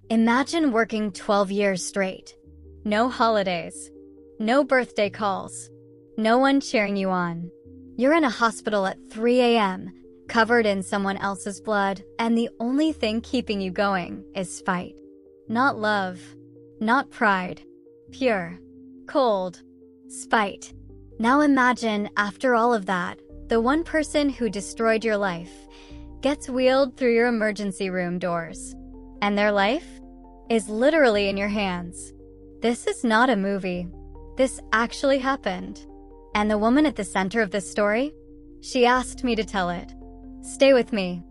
Imagine working 12 years straight. No holidays. No birthday calls. No one cheering you on. You're in a hospital at 3 a.m., covered in someone else's blood, and the only thing keeping you going is spite. Not love. Not pride. Pure. Cold. Spite. Now imagine, after all of that, the one person who destroyed your life gets wheeled through your emergency room doors. And their life is literally in your hands. This is not a movie. This actually happened. And the woman at the center of this story? She asked me to tell it. Stay with me.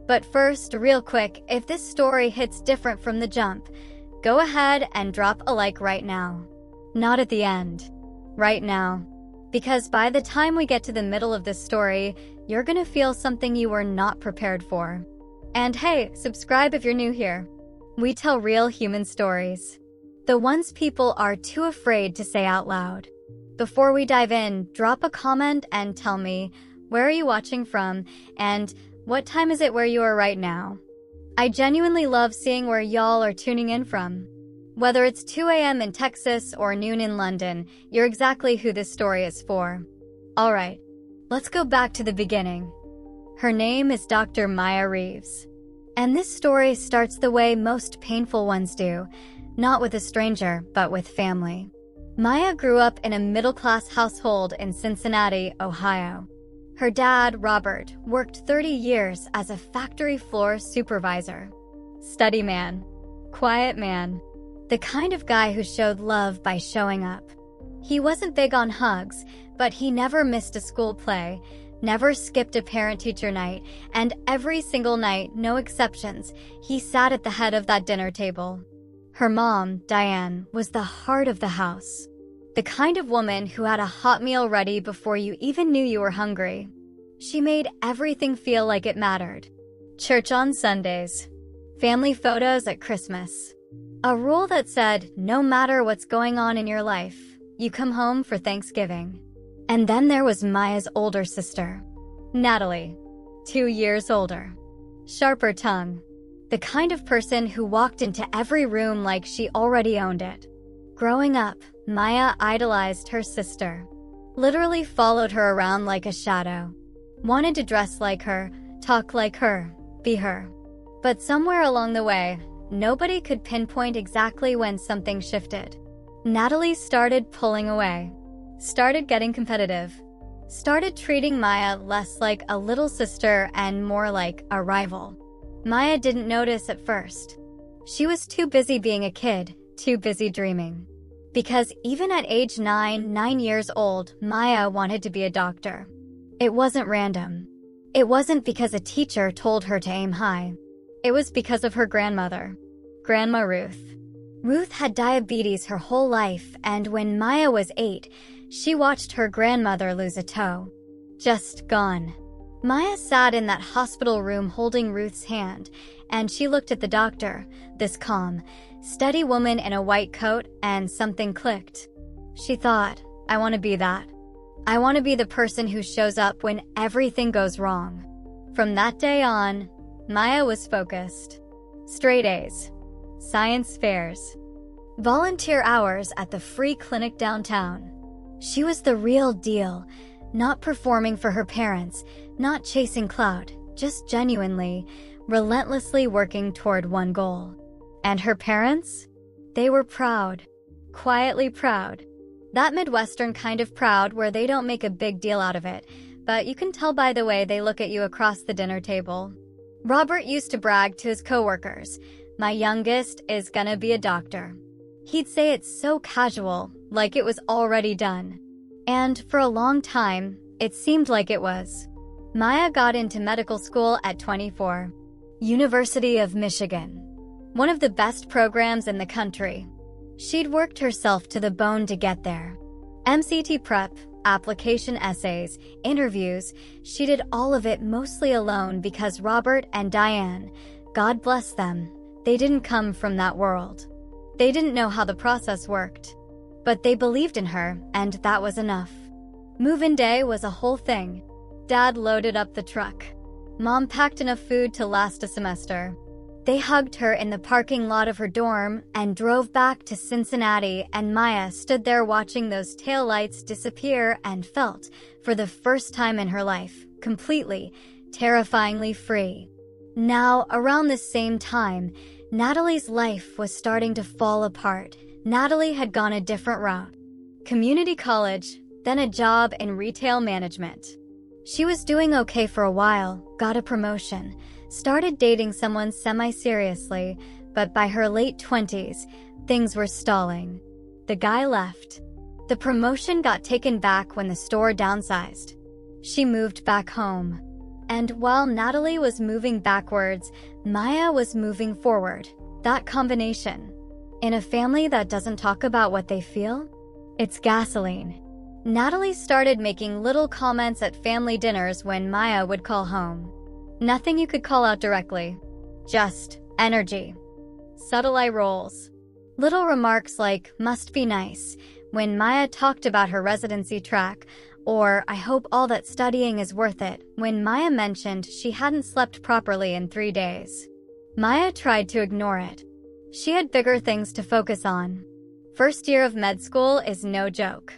But first, real quick, if this story hits different from the jump, go ahead and drop a like right now. Not at the end. Right now. Because by the time we get to the middle of this story, you're gonna feel something you were not prepared for. And hey, subscribe if you're new here. We tell real human stories. The ones people are too afraid to say out loud. Before we dive in, drop a comment and tell me, where are you watching from, and what time is it where you are right now? I genuinely love seeing where y'all are tuning in from. Whether it's 2 a.m. in Texas or noon in London, you're exactly who this story is for. Alright, let's go back to the beginning. Her name is Dr. Maya Reeves. And this story starts the way most painful ones do, not with a stranger, but with family. Maya grew up in a middle-class household in Cincinnati, Ohio. Her dad, Robert, worked 30 years as a factory floor supervisor. Steady man. Quiet man. The kind of guy who showed love by showing up. He wasn't big on hugs, but he never missed a school play, never skipped a parent-teacher night, and every single night, no exceptions, he sat at the head of that dinner table. Her mom, Diane, was the heart of the house. The kind of woman who had a hot meal ready before you even knew you were hungry. She made everything feel like it mattered. Church on Sundays. Family photos at Christmas. A rule that said, no matter what's going on in your life, you come home for Thanksgiving. And then there was Maya's older sister, Natalie, 2 years older. Sharper tongue. The kind of person who walked into every room like she already owned it. Growing up, Maya idolized her sister. Literally followed her around like a shadow. Wanted to dress like her, talk like her, be her. But somewhere along the way, nobody could pinpoint exactly when something shifted. Natalie started pulling away. Started getting competitive. Started treating Maya less like a little sister and more like a rival. Maya didn't notice at first. She was too busy being a kid, too busy dreaming. Because even at age 9 years old, Maya wanted to be a doctor. It wasn't random. It wasn't because a teacher told her to aim high. It was because of her grandmother, Grandma Ruth. Ruth had diabetes her whole life, and when Maya was 8, she watched her grandmother lose a toe. Just gone. Maya sat in that hospital room holding Ruth's hand, and she looked at the doctor, this calm, steady woman in a white coat, and something clicked. She thought, I want to be that. I want to be the person who shows up when everything goes wrong. From that day on, Maya was focused. Straight A's. Science fairs. Volunteer hours at the free clinic downtown. She was the real deal, not performing for her parents, not chasing clout, just genuinely, relentlessly working toward one goal. And her parents? They were proud. Quietly proud. That Midwestern kind of proud where they don't make a big deal out of it, but you can tell by the way they look at you across the dinner table. Robert used to brag to his coworkers, my youngest is gonna be a doctor. He'd say it so casual, like it was already done. And for a long time, it seemed like it was. Maya got into medical school at 24. University of Michigan. One of the best programs in the country. She'd worked herself to the bone to get there. MCT prep, application essays, interviews, she did all of it mostly alone because Robert and Diane, God bless them, they didn't come from that world. They didn't know how the process worked. But they believed in her, and that was enough. Move-in day was a whole thing. Dad loaded up the truck. Mom packed enough food to last a semester. They hugged her in the parking lot of her dorm and drove back to Cincinnati, and Maya stood there watching those taillights disappear and felt, for the first time in her life, completely, terrifyingly free. Now, around the same time, Natalie's life was starting to fall apart. Natalie had gone a different route. Community college, then a job in retail management. She was doing okay for a while, got a promotion, started dating someone semi-seriously, but by her late 20s, things were stalling. The guy left. The promotion got taken back when the store downsized. She moved back home. And while Natalie was moving backwards, Maya was moving forward. That combination. In a family that doesn't talk about what they feel, it's gasoline. Natalie started making little comments at family dinners when Maya would call home. Nothing you could call out directly. Just energy. Subtle eye rolls. Little remarks like, must be nice, when Maya talked about her residency track, or I hope all that studying is worth it, when Maya mentioned she hadn't slept properly in 3 days. Maya tried to ignore it. She had bigger things to focus on. First year of med school is no joke.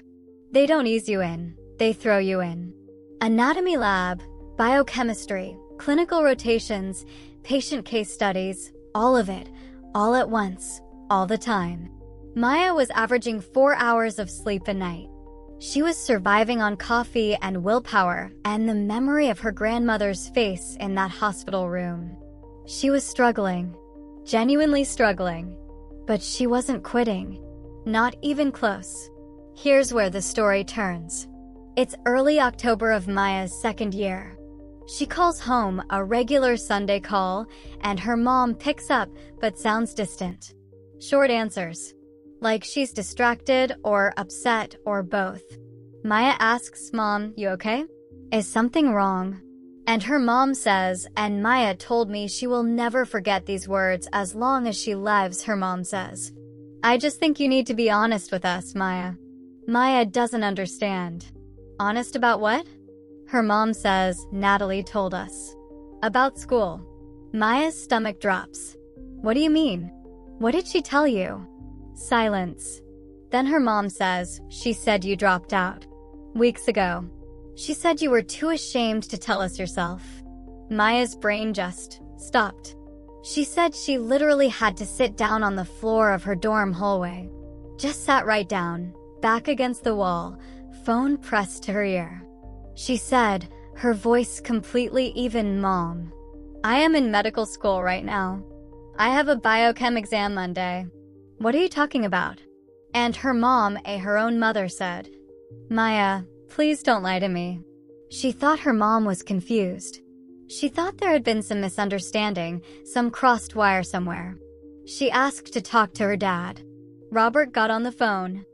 They don't ease you in, they throw you in. Anatomy lab, biochemistry, clinical rotations, patient case studies, all of it, all at once, all the time. Maya was averaging 4 hours of sleep a night. She was surviving on coffee and willpower and the memory of her grandmother's face in that hospital room. She was struggling, genuinely struggling, but she wasn't quitting. Not even close. Here's where the story turns. It's early October of Maya's second year. She calls home, a regular Sunday call, and her mom picks up but sounds distant. Short answers. Like she's distracted or upset or both. Maya asks Mom, "You okay? Is something wrong?" And her mom says, and Maya told me she will never forget these words as long as she lives, her mom says, "I just think you need to be honest with us, Maya." Maya doesn't understand. Honest about what? Her mom says, "Natalie told us." About school. Maya's stomach drops. What do you mean? What did she tell you? Silence. Then her mom says, "She said you dropped out. Weeks ago. She said you were too ashamed to tell us yourself." Maya's brain just stopped. She said she literally had to sit down on the floor of her dorm hallway. Just sat right down, back against the wall, phone pressed to her ear. She said, her voice completely even, "Mom, I am in medical school right now. I have a biochem exam Monday." What are you talking about? And her mom, her own mother, said, "Maya, please don't lie to me." She thought her mom was confused. She thought there had been some misunderstanding, some crossed wire somewhere. She asked to talk to her dad. Robert got on the phone.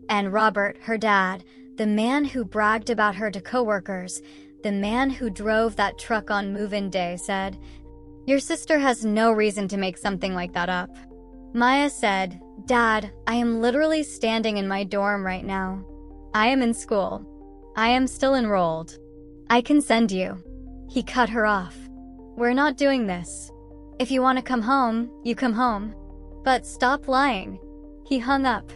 And Robert, her dad, the man who bragged about her to coworkers, the man who drove that truck on move-in day, said, "Your sister has no reason to make something like that up." Maya said, "Dad, I am literally standing in my dorm right now. I am in school. I am still enrolled. I can send you." He cut her off. "We're not doing this. If you want to come home, you come home. But stop lying." He hung up.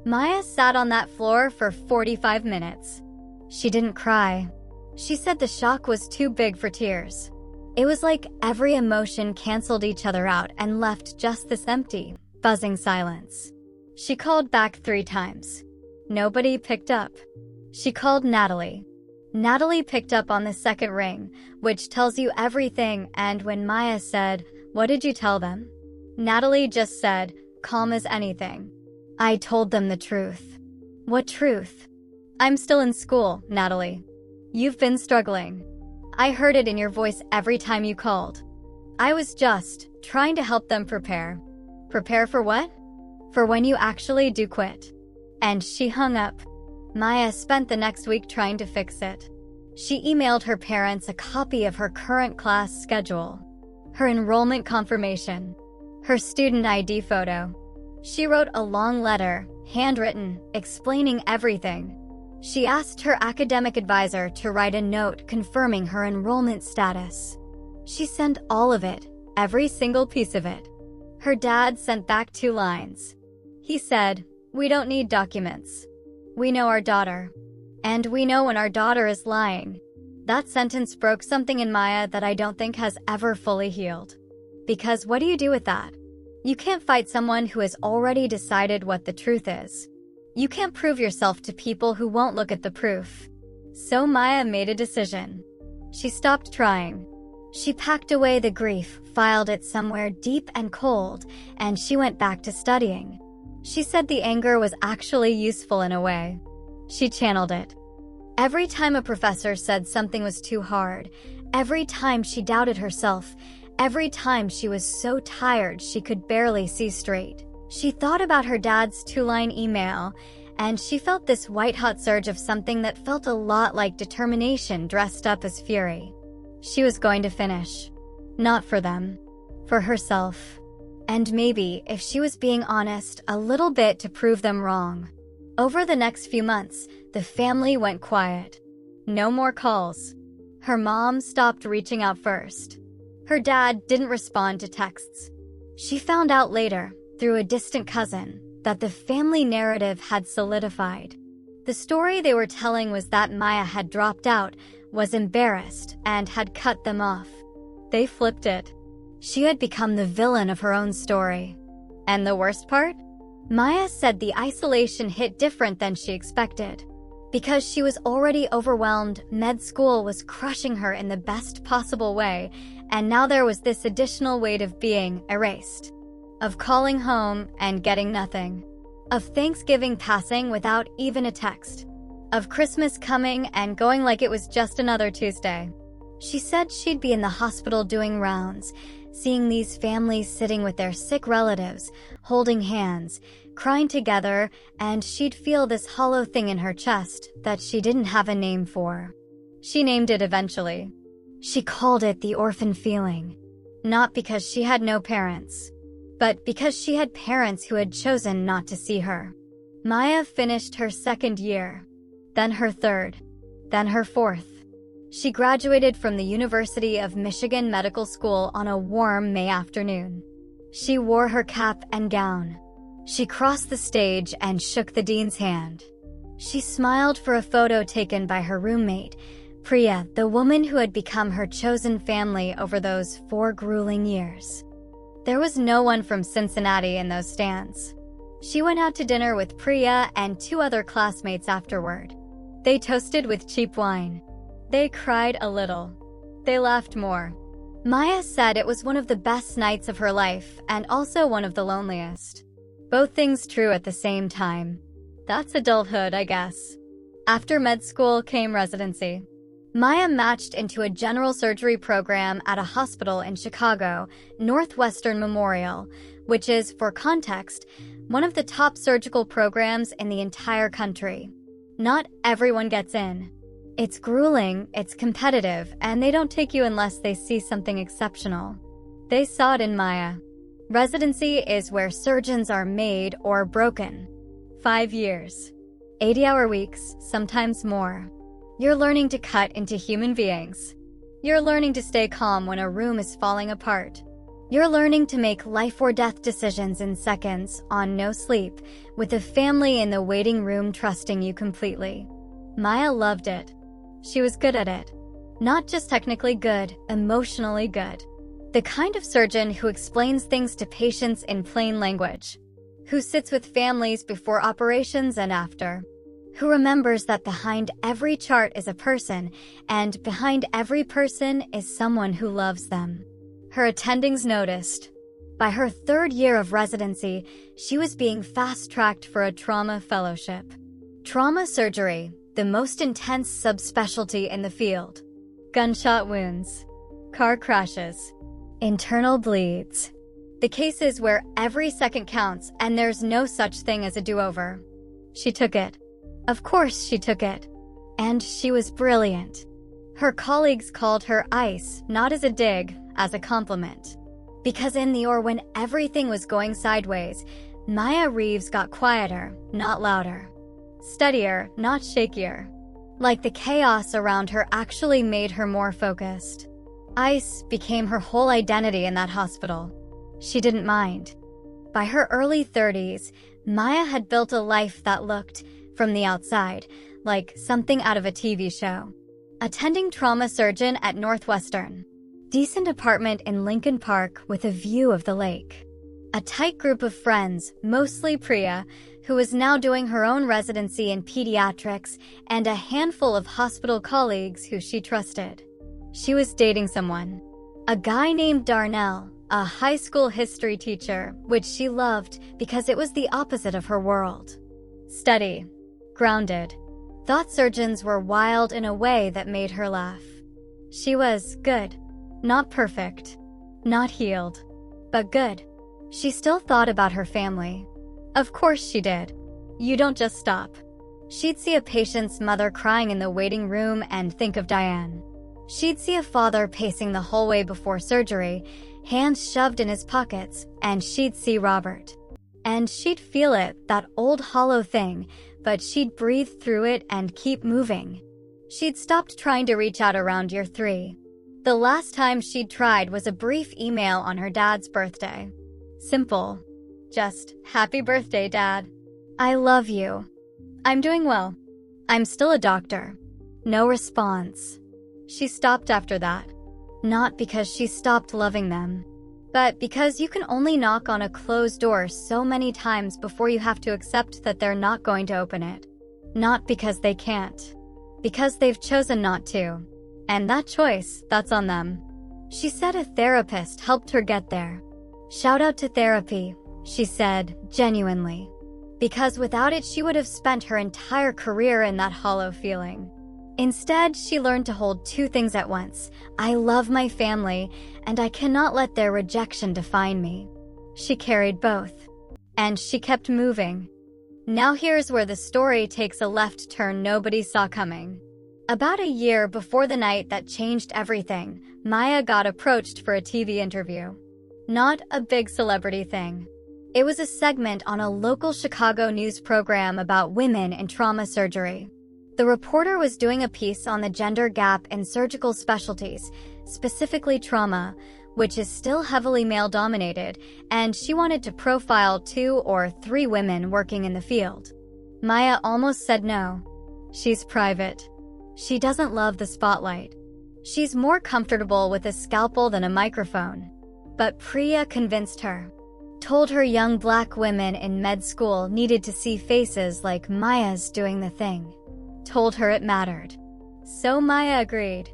Maya sat on that floor for 45 minutes. She didn't cry. She said the shock was too big for tears. It was like every emotion canceled each other out and left just this empty, buzzing silence. She called back 3 times. Nobody picked up. She called Natalie. Natalie picked up on the second ring, which tells you everything, and when Maya said, "What did you tell them?" Natalie just said, calm as anything, "I told them the truth." "What truth?" "I'm still in school, Natalie. You've been struggling. I heard it in your voice every time you called. I was just trying to help them prepare." "Prepare for what?" "For when you actually do quit." And she hung up. Maya spent the next week trying to fix it. She emailed her parents a copy of her current class schedule, her enrollment confirmation, her student ID photo. She wrote a long letter, handwritten, explaining everything. She asked her academic advisor to write a note confirming her enrollment status. She sent all of it, every single piece of it. Her dad sent back 2 lines. He said, "We don't need documents. We know our daughter. And we know when our daughter is lying." That sentence broke something in Maya that I don't think has ever fully healed. Because what do you do with that? You can't fight someone who has already decided what the truth is. You can't prove yourself to people who won't look at the proof. So Maya made a decision. She stopped trying. She packed away the grief, filed it somewhere deep and cold, and she went back to studying. She said the anger was actually useful in a way. She channeled it. Every time a professor said something was too hard, every time she doubted herself, every time she was so tired she could barely see straight, she thought about her dad's 2-line email, and she felt this white-hot surge of something that felt a lot like determination dressed up as fury. She was going to finish. Not for them. For herself. And maybe, if she was being honest, a little bit to prove them wrong. Over the next few months, the family went quiet. No more calls. Her mom stopped reaching out first. Her dad didn't respond to texts. She found out later, through a distant cousin, that the family narrative had solidified. The story they were telling was that Maya had dropped out, was embarrassed, and had cut them off. They flipped it. She had become the villain of her own story. And the worst part? Maya said the isolation hit different than she expected. Because she was already overwhelmed, med school was crushing her in the best possible way, and now there was this additional weight of being erased. Of calling home and getting nothing. Of Thanksgiving passing without even a text. Of Christmas coming and going like it was just another Tuesday. She said she'd be in the hospital doing rounds, seeing these families sitting with their sick relatives, holding hands, crying together, and she'd feel this hollow thing in her chest that she didn't have a name for. She named it eventually. She called it the orphan feeling. Not because she had no parents, but because she had parents who had chosen not to see her. Maya finished her 2nd year, then her 3rd, then her 4th. She graduated from the University of Michigan Medical School on a warm May afternoon. She wore her cap and gown. She crossed the stage and shook the dean's hand. She smiled for a photo taken by her roommate, Priya, the woman who had become her chosen family over those 4 grueling years. There was no one from Cincinnati in those stands. She went out to dinner with Priya and 2 other classmates afterward. They toasted with cheap wine. They cried a little. They laughed more. Maya said it was one of the best nights of her life and also one of the loneliest. Both things true at the same time. That's adulthood, I guess. After med school came residency. Maya matched into a general surgery program at a hospital in Chicago, Northwestern Memorial, which is, for context, one of the top surgical programs in the entire country. Not everyone gets in. It's grueling, it's competitive, and they don't take you unless they see something exceptional. They saw it in Maya. Residency is where surgeons are made or broken. 5 years. 80-hour weeks, sometimes more. You're learning to cut into human beings. You're learning to stay calm when a room is falling apart. You're learning to make life or death decisions in seconds, on no sleep, with a family in the waiting room trusting you completely. Maya loved it. She was good at it. Not just technically good, emotionally good. The kind of surgeon who explains things to patients in plain language. Who sits with families before operations and after. Who remembers that behind every chart is a person, and behind every person is someone who loves them. Her attendings noticed. By her 3rd year of residency, she was being fast-tracked for a trauma fellowship. Trauma surgery, the most intense subspecialty in the field. Gunshot wounds. Car crashes. Internal bleeds. The cases where every second counts and there's no such thing as a do-over. She took it. Of course she took it. And she was brilliant. Her colleagues called her ice, not as a dig, as a compliment. Because in the or when everything was going sideways, Maya Reeves got quieter, not louder. Steadier, not shakier. Like the chaos around her actually made her more focused. Ice became her whole identity in that hospital. She didn't mind. By her early 30s, Maya had built a life that looked, from the outside, like something out of a TV show. Attending trauma surgeon at Northwestern. Decent apartment in Lincoln Park with a view of the lake. A tight group of friends, mostly Priya, who was now doing her own residency in pediatrics, and a handful of hospital colleagues who she trusted. She was dating someone. A guy named Darnell, a high school history teacher, which she loved because it was the opposite of her world. Steady. Grounded. Thought surgeons were wild in a way that made her laugh. She was good. Not perfect. Not healed. But good. She still thought about her family. Of course she did. You don't just stop. She'd see a patient's mother crying in the waiting room and think of Diane. She'd see a father pacing the hallway before surgery, hands shoved in his pockets, and she'd see Robert. And she'd feel it, that old hollow thing, but she'd breathe through it and keep moving. She'd stopped trying to reach out around year 3. The last time she'd tried was a brief email on her dad's birthday. Simple. Just, "Happy birthday, Dad. I love you. I'm doing well. I'm still a doctor." No response. She stopped after that. Not because she stopped loving them, but because you can only knock on a closed door so many times before you have to accept that they're not going to open it. Not because they can't. Because they've chosen not to. And that choice, that's on them. She said a therapist helped her get there. Shout out to therapy, she said, genuinely. Because without it, she would have spent her entire career in that hollow feeling. Instead, she learned to hold two things at once. I love my family, and I cannot let their rejection define me. She carried both. And she kept moving. Now here's where the story takes a left turn nobody saw coming. About a year before the night that changed everything, Maya got approached for a TV interview. Not a big celebrity thing. It was a segment on a local Chicago news program about women in trauma surgery. The reporter was doing a piece on the gender gap in surgical specialties, specifically trauma, which is still heavily male-dominated, and she wanted to profile 2 or 3 women working in the field. Maya almost said no. She's private. She doesn't love the spotlight. She's more comfortable with a scalpel than a microphone. But Priya convinced her. Told her young black women in med school needed to see faces like Maya's doing the thing. Told her it mattered. So Maya agreed.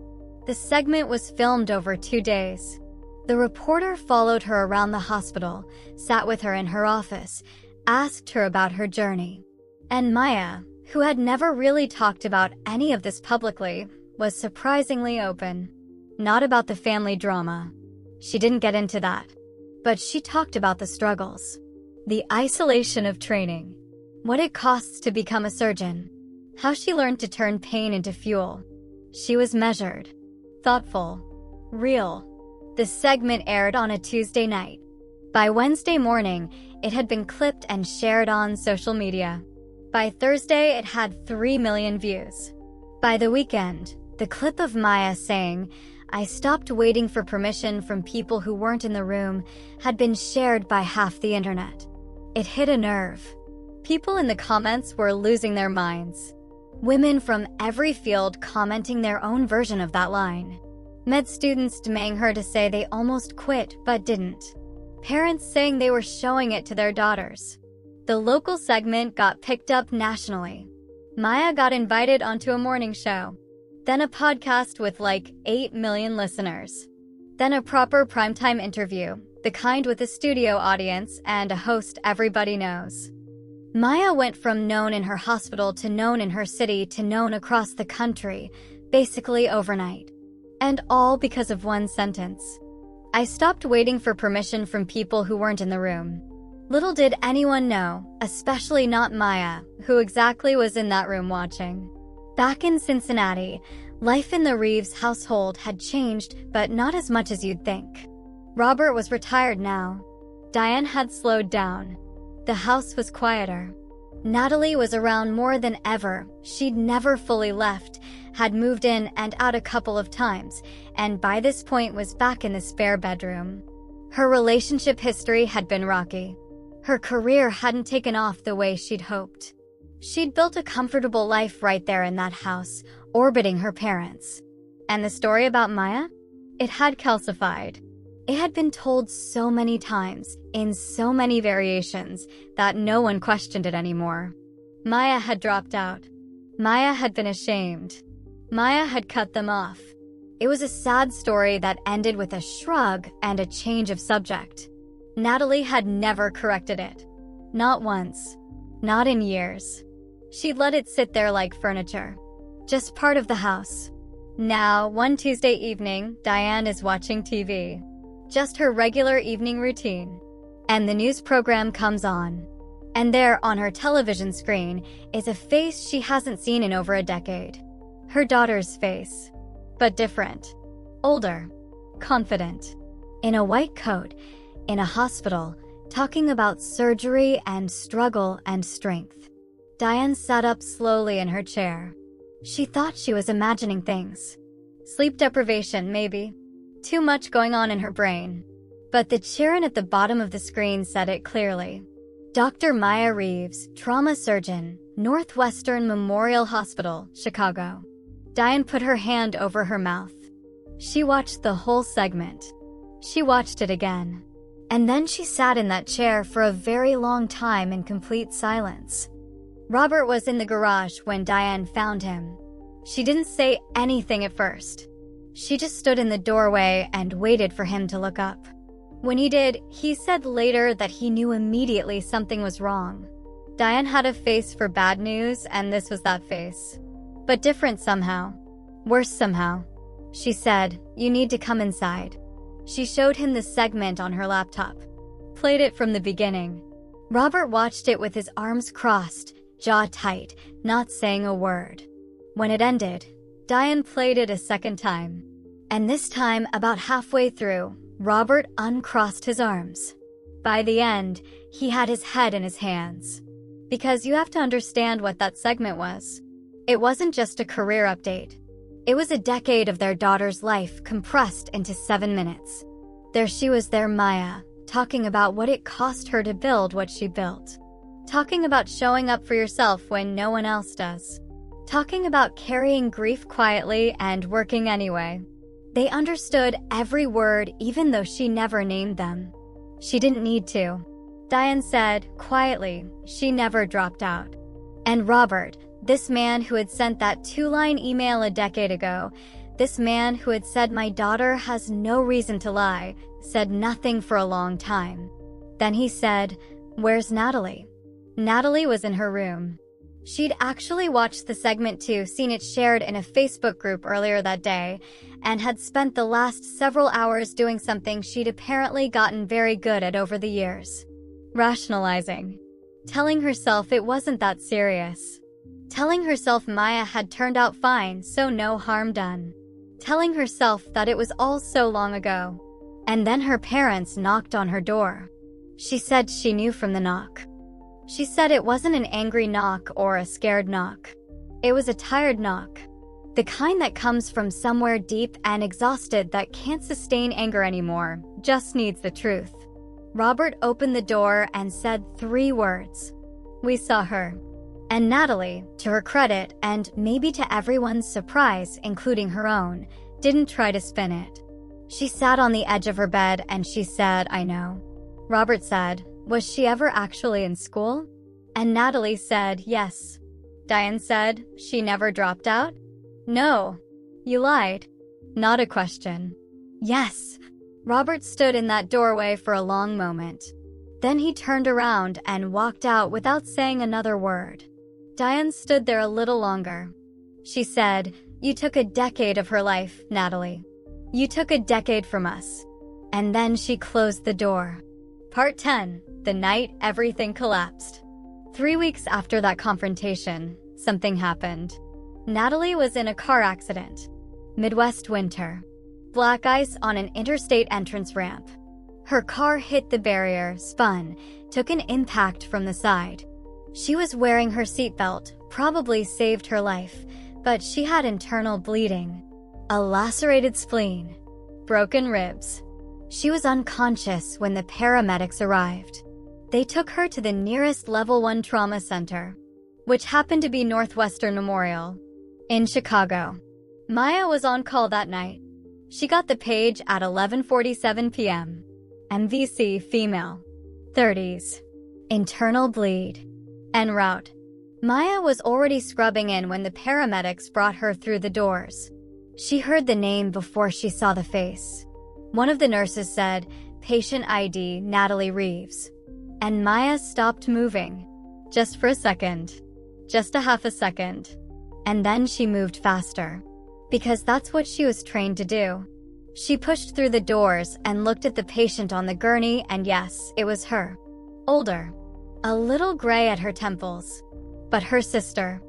The segment was filmed over 2 days. The reporter followed her around the hospital, sat with her in her office, asked her about her journey. And Maya, who had never really talked about any of this publicly, was surprisingly open. Not about the family drama. She didn't get into that. But she talked about the struggles. The isolation of training. What it costs to become a surgeon. How she learned to turn pain into fuel. She was measured. Thoughtful. Real. The segment aired on a Tuesday night. By Wednesday morning, it had been clipped and shared on social media. By Thursday, it had 3 million views. By the weekend, the clip of Maya saying, "I stopped waiting for permission from people who weren't in the room," had been shared by half the internet. It hit a nerve. People in the comments were losing their minds. Women from every field commenting their own version of that line. Med students demanding her to say they almost quit but didn't. Parents saying they were showing it to their daughters. The local segment got picked up nationally. Maya got invited onto a morning show. Then a podcast with like 8 million listeners. Then a proper primetime interview, the kind with a studio audience and a host everybody knows. Maya went from known in her hospital to known in her city to known across the country, basically overnight. And all because of one sentence. I stopped waiting for permission from people who weren't in the room. Little did anyone know, especially not Maya, who exactly was in that room watching. Back in Cincinnati, life in the Reeves household had changed, but not as much as you'd think. Robert was retired now. Diane had slowed down. The house was quieter. Natalie was around more than ever. She'd never fully left, had moved in and out a couple of times, and by this point was back in the spare bedroom. Her relationship history had been rocky. Her career hadn't taken off the way she'd hoped. She'd built a comfortable life right there in that house, orbiting her parents. And the story about Maya? It had calcified. It had been told so many times, in so many variations, that no one questioned it anymore. Maya had dropped out. Maya had been ashamed. Maya had cut them off. It was a sad story that ended with a shrug and a change of subject. Natalie had never corrected it. Not once. Not in years. She'd let it sit there like furniture. Just part of the house. Now, one Tuesday evening, Diane is watching TV. Just her regular evening routine. And the news program comes on. And there, on her television screen, is a face she hasn't seen in over a decade. Her daughter's face. But different. Older. Confident. In a white coat, in a hospital, talking about surgery and struggle and strength. Diane sat up slowly in her chair. She thought she was imagining things. Sleep deprivation, maybe. Too much going on in her brain. But the cheering at the bottom of the screen said it clearly. Dr. Maya Reeves, trauma surgeon, Northwestern Memorial Hospital, Chicago. Diane put her hand over her mouth. She watched the whole segment. She watched it again. And then she sat in that chair for a very long time in complete silence. Robert was in the garage when Diane found him. She didn't say anything at first. She just stood in the doorway and waited for him to look up. When he did, he said later that he knew immediately something was wrong. Diane had a face for bad news, and this was that face. But different somehow. Worse somehow. She said, "You need to come inside." She showed him the segment on her laptop. Played it from the beginning. Robert watched it with his arms crossed, jaw tight, not saying a word. When it ended, Diane played it a second time. And this time, about halfway through, Robert uncrossed his arms. By the end, he had his head in his hands. Because you have to understand what that segment was. It wasn't just a career update. It was a decade of their daughter's life compressed into 7 minutes. There she was there, Maya, talking about what it cost her to build what she built. Talking about showing up for yourself when no one else does. Talking about carrying grief quietly and working anyway. They understood every word even though she never named them. She didn't need to. Diane said, quietly, she never dropped out. And Robert, this man who had sent that 2-line email a decade ago, this man who had said my daughter has no reason to lie, said nothing for a long time. Then he said, "Where's Natalie?" Natalie was in her room. She'd actually watched the segment too, seen it shared in a Facebook group earlier that day, and had spent the last several hours doing something she'd apparently gotten very good at over the years. Rationalizing. Telling herself it wasn't that serious. Telling herself Maya had turned out fine, so no harm done. Telling herself that it was all so long ago. And then her parents knocked on her door. She said she knew from the knock. She said it wasn't an angry knock or a scared knock. It was a tired knock. The kind that comes from somewhere deep and exhausted that can't sustain anger anymore, just needs the truth. Robert opened the door and said 3 words. "We saw her." And Natalie, to her credit, and maybe to everyone's surprise, including her own, didn't try to spin it. She sat on the edge of her bed and she said, "I know." Robert said, "Was she ever actually in school?" And Natalie said, "Yes." Diane said, "She never dropped out?" "No." "You lied." Not a question. "Yes." Robert stood in that doorway for a long moment. Then he turned around and walked out without saying another word. Diane stood there a little longer. She said, "You took a decade of her life, Natalie. You took a decade from us." And then she closed the door. Part 10. The night everything collapsed. 3 weeks after that confrontation, something happened. Natalie was in a car accident. Midwest winter. Black ice on an interstate entrance ramp. Her car hit the barrier, spun, took an impact from the side. She was wearing her seatbelt, probably saved her life, But she had internal bleeding, a lacerated spleen, broken ribs. She was unconscious when the paramedics arrived. They took her to the nearest Level 1 trauma center, which happened to be Northwestern Memorial in Chicago. Maya was on call that night. She got the page at 11:47 p.m. MVC female, 30s, internal bleed, en route. Maya was already scrubbing in when the paramedics brought her through the doors. She heard the name before she saw the face. One of the nurses said, "Patient ID, Natalie Reeves." And Maya stopped moving. Just for a second. Just a half a second. And then she moved faster. Because that's what she was trained to do. She pushed through the doors and looked at the patient on the gurney, and yes, it was her. Older. A little gray at her temples. But her sister.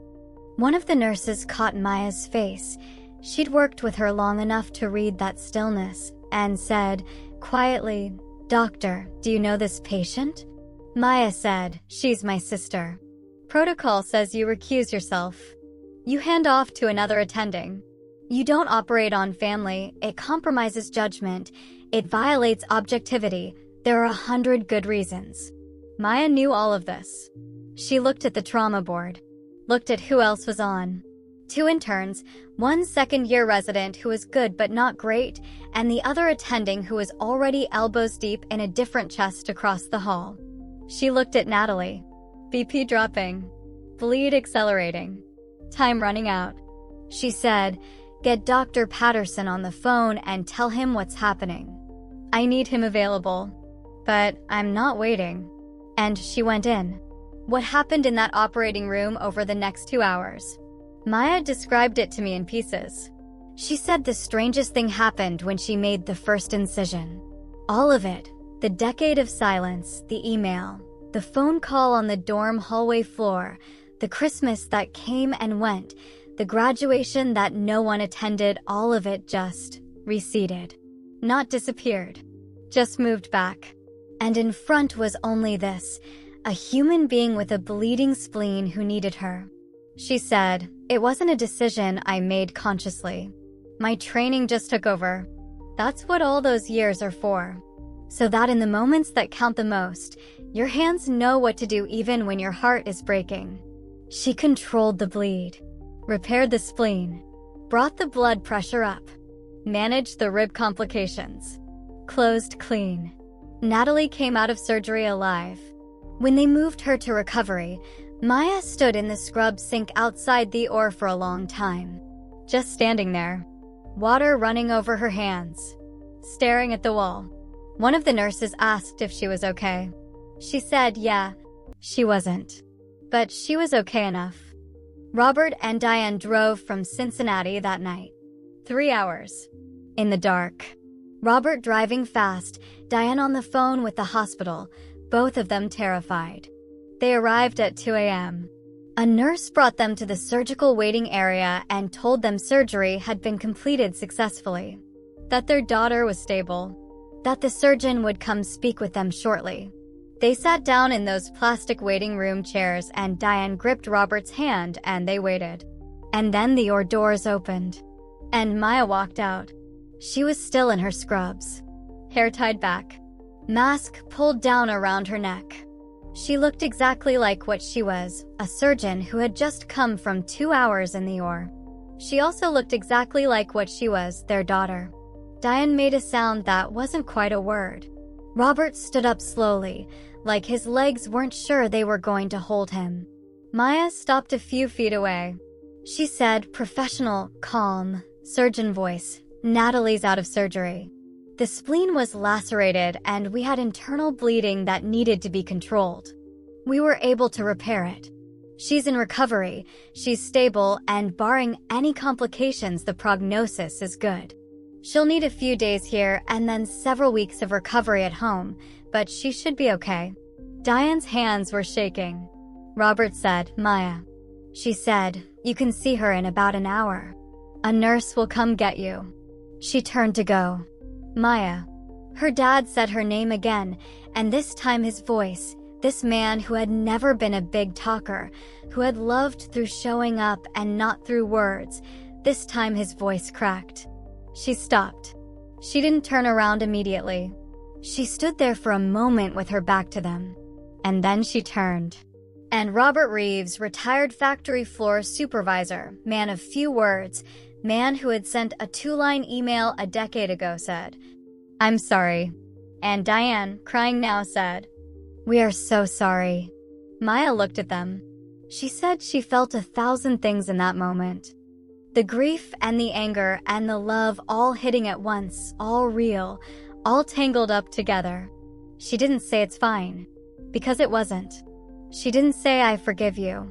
One of the nurses caught Maya's face. She'd worked with her long enough to read that stillness, and said, quietly, "Doctor, do you know this patient?" Maya said, "She's my sister." Protocol says you recuse yourself. You hand off to another attending. You don't operate on family. It compromises judgment. It violates objectivity. There are 100 good reasons. Maya knew all of this. She looked at the trauma board. Looked at who else was on. 2 interns, 1 second-year resident who was good but not great, and the other attending who was already elbows deep in a different chest across the hall. She looked at Natalie. BP dropping. Bleed accelerating. Time running out. She said, "Get Dr. Patterson on the phone and tell him what's happening. I need him available. But I'm not waiting." And she went in. What happened in that operating room over the next 2 hours? Maya described it to me in pieces. She said the strangest thing happened when she made the first incision. All of it, the decade of silence, the email, the phone call on the dorm hallway floor, the Christmas that came and went, the graduation that no one attended, all of it just receded. Not disappeared. Just moved back. And in front was only this, a human being with a bleeding spleen who needed her. She said, "It wasn't a decision I made consciously. My training just took over. That's what all those years are for. So that in the moments that count the most, your hands know what to do even when your heart is breaking." She controlled the bleed, repaired the spleen, brought the blood pressure up, managed the rib complications, closed clean. Natalie came out of surgery alive. When they moved her to recovery, Maya stood in the scrub sink outside the OR for a long time. Just standing there, water running over her hands, staring at the wall. One of the nurses asked if she was okay. She said, yeah, she wasn't. But she was okay enough. Robert and Diane drove from Cincinnati that night. 3 hours. In the dark. Robert driving fast, Diane on the phone with the hospital, both of them terrified. They arrived at 2 a.m. A nurse brought them to the surgical waiting area and told them surgery had been completed successfully, that their daughter was stable, that the surgeon would come speak with them shortly. They sat down in those plastic waiting room chairs and Diane gripped Robert's hand and they waited. And then the OR doors opened. And Maya walked out. She was still in her scrubs. Hair tied back. Mask pulled down around her neck. She looked exactly like what she was, a surgeon who had just come from 2 hours in the OR. She also looked exactly like what she was, their daughter. Diane made a sound that wasn't quite a word. Robert stood up slowly, like his legs weren't sure they were going to hold him. Maya stopped a few feet away. She said, professional, calm, surgeon voice, "Natalie's out of surgery. The spleen was lacerated and we had internal bleeding that needed to be controlled. We were able to repair it. She's in recovery, she's stable, and barring any complications, the prognosis is good. She'll need a few days here and then several weeks of recovery at home, but she should be okay." Diane's hands were shaking. Robert said, "Maya." She said, "You can see her in about an hour. A nurse will come get you." She turned to go. "Maya." Her dad said her name again, and this time his voice, This man who had never been a big talker, who had loved through showing up and not through words, this time his voice cracked. She stopped. She didn't turn around immediately. She stood there for a moment with her back to them. And then she turned. And Robert Reeves, retired factory floor supervisor, man of few words, man who had sent a 2-line email a decade ago, said, "I'm sorry." And Diane, crying now, said, "We are so sorry." Maya looked at them. She said she felt 1,000 things in that moment. The grief and the anger and the love all hitting at once, all real, all tangled up together. She didn't say it's fine, because it wasn't. She didn't say I forgive you,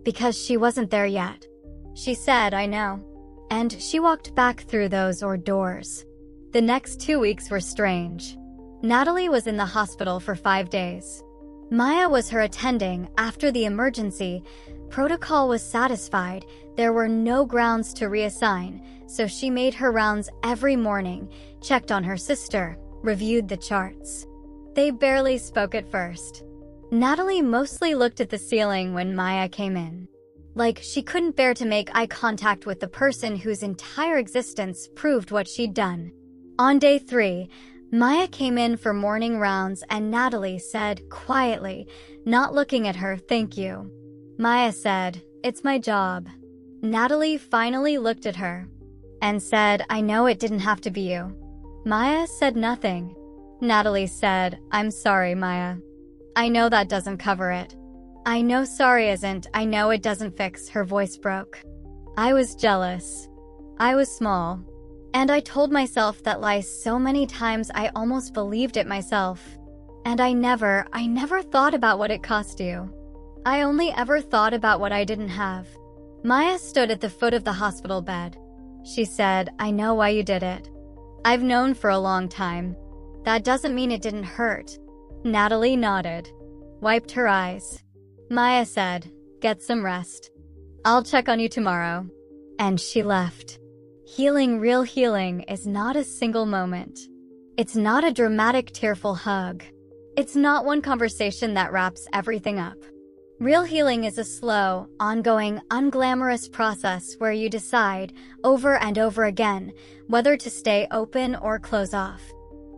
because she wasn't there yet. She said, I know. And she walked back through those doors. The next 2 weeks were strange. Natalie was in the hospital for 5 days. Maya was her attending after the emergency. Protocol was satisfied. There were no grounds to reassign, so she made her rounds every morning, checked on her sister, reviewed the charts. They barely spoke at first. Natalie mostly looked at the ceiling when Maya came in. Like she couldn't bear to make eye contact with the person whose entire existence proved what she'd done. On day 3, Maya came in for morning rounds and Natalie said quietly, not looking at her, "Thank you." Maya said, "It's my job." Natalie finally looked at her and said, "I know it didn't have to be you." Maya said nothing. Natalie said, "I'm sorry, Maya. I know that doesn't cover it. I know sorry isn't, I know it doesn't fix." Her voice broke. "I was jealous. I was small. And I told myself that lie so many times I almost believed it myself. And I never thought about what it cost you. I only ever thought about what I didn't have." Maya stood at the foot of the hospital bed. She said, "I know why you did it. I've known for a long time. That doesn't mean it didn't hurt." Natalie nodded, wiped her eyes. Maya said, "Get some rest. I'll check on you tomorrow." And she left. Healing, real healing, is not a single moment. It's not a dramatic, tearful hug. It's not one conversation that wraps everything up. Real healing is a slow, ongoing, unglamorous process where you decide, over and over again, whether to stay open or close off.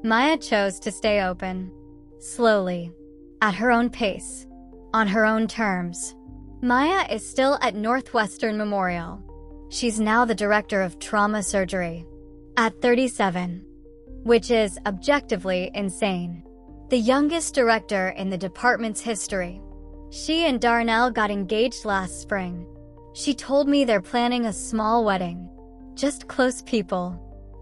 Maya chose to stay open. Slowly. At her own pace. On her own terms. Maya is still at Northwestern Memorial. She's now the director of trauma surgery. At 37. Which is, objectively, insane. The youngest director in the department's history. She and Darnell got engaged last spring. She told me they're planning a small wedding. Just close people.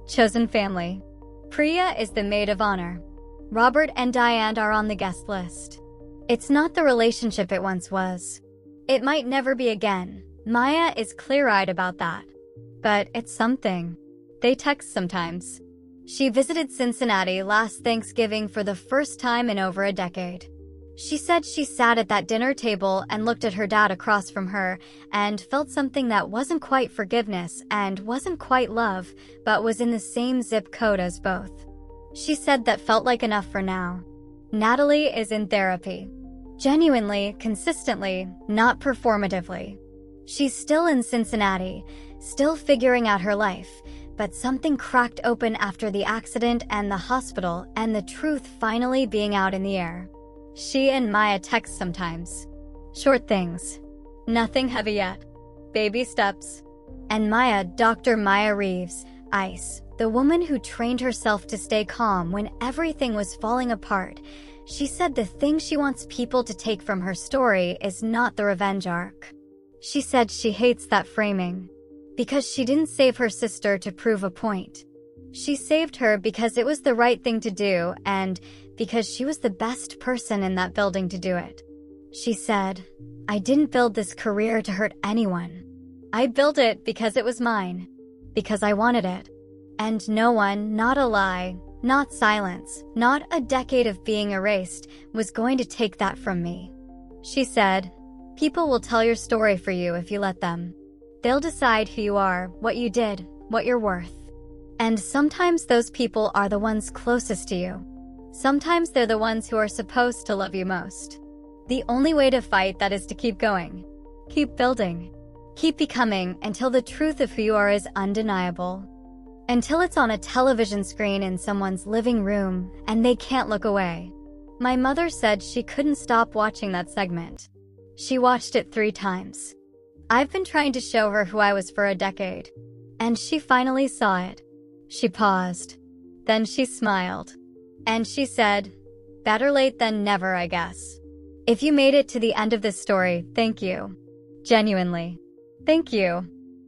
Chosen family. Priya is the maid of honor. Robert and Diane are on the guest list. It's not the relationship it once was. It might never be again. Maya is clear-eyed about that. But it's something. They text sometimes. She visited Cincinnati last Thanksgiving for the first time in over a decade. She said she sat at that dinner table and looked at her dad across from her and felt something that wasn't quite forgiveness and wasn't quite love, but was in the same zip code as both. She said that felt like enough for now. Natalie is in therapy. Genuinely, consistently, not performatively. She's still in Cincinnati, still figuring out her life, but something cracked open after the accident and the hospital and the truth finally being out in the air. She and Maya text sometimes. Short things. Nothing heavy yet. Baby steps. And Maya, Dr. Maya Reeves, ICE, the woman who trained herself to stay calm when everything was falling apart. She said the thing she wants people to take from her story is not the revenge arc. She said she hates that framing. Because she didn't save her sister to prove a point. She saved her because it was the right thing to do and because she was the best person in that building to do it. She said, "I didn't build this career to hurt anyone. I built it because it was mine. Because I wanted it. And no one, not a lie, not silence, not a decade of being erased, was going to take that from me." She said, "People will tell your story for you if you let them. They'll decide who you are, what you did, what you're worth. And sometimes those people are the ones closest to you. Sometimes they're the ones who are supposed to love you most. The only way to fight that is to keep going. Keep building. Keep becoming until the truth of who you are is undeniable. Until it's on a television screen in someone's living room and they can't look away. My mother said she couldn't stop watching that segment. She watched it 3 times. I've been trying to show her who I was for a decade. And she finally saw it. She paused. Then she smiled. And she said, "Better late than never, I guess." If you made it to the end of this story, thank you. Genuinely. Thank you.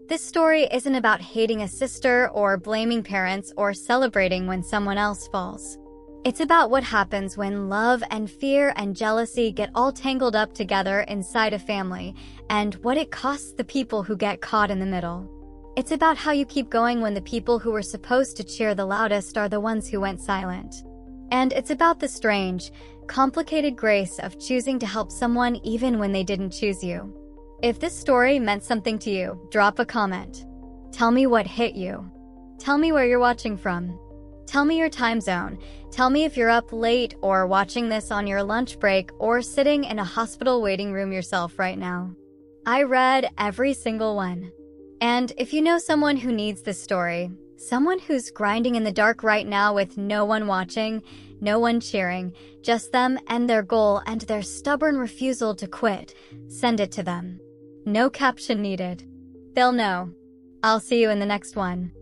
This story isn't about hating a sister or blaming parents or celebrating when someone else falls. It's about what happens when love and fear and jealousy get all tangled up together inside a family and what it costs the people who get caught in the middle. It's about how you keep going when the people who were supposed to cheer the loudest are the ones who went silent. And it's about the strange, complicated grace of choosing to help someone even when they didn't choose you. If this story meant something to you, drop a comment. Tell me what hit you. Tell me where you're watching from. Tell me your time zone. Tell me if you're up late or watching this on your lunch break or sitting in a hospital waiting room yourself right now. I read every single one. And if you know someone who needs this story, someone who's grinding in the dark right now with no one watching, no one cheering, just them and their goal and their stubborn refusal to quit, send it to them. No caption needed. They'll know. I'll see you in the next one.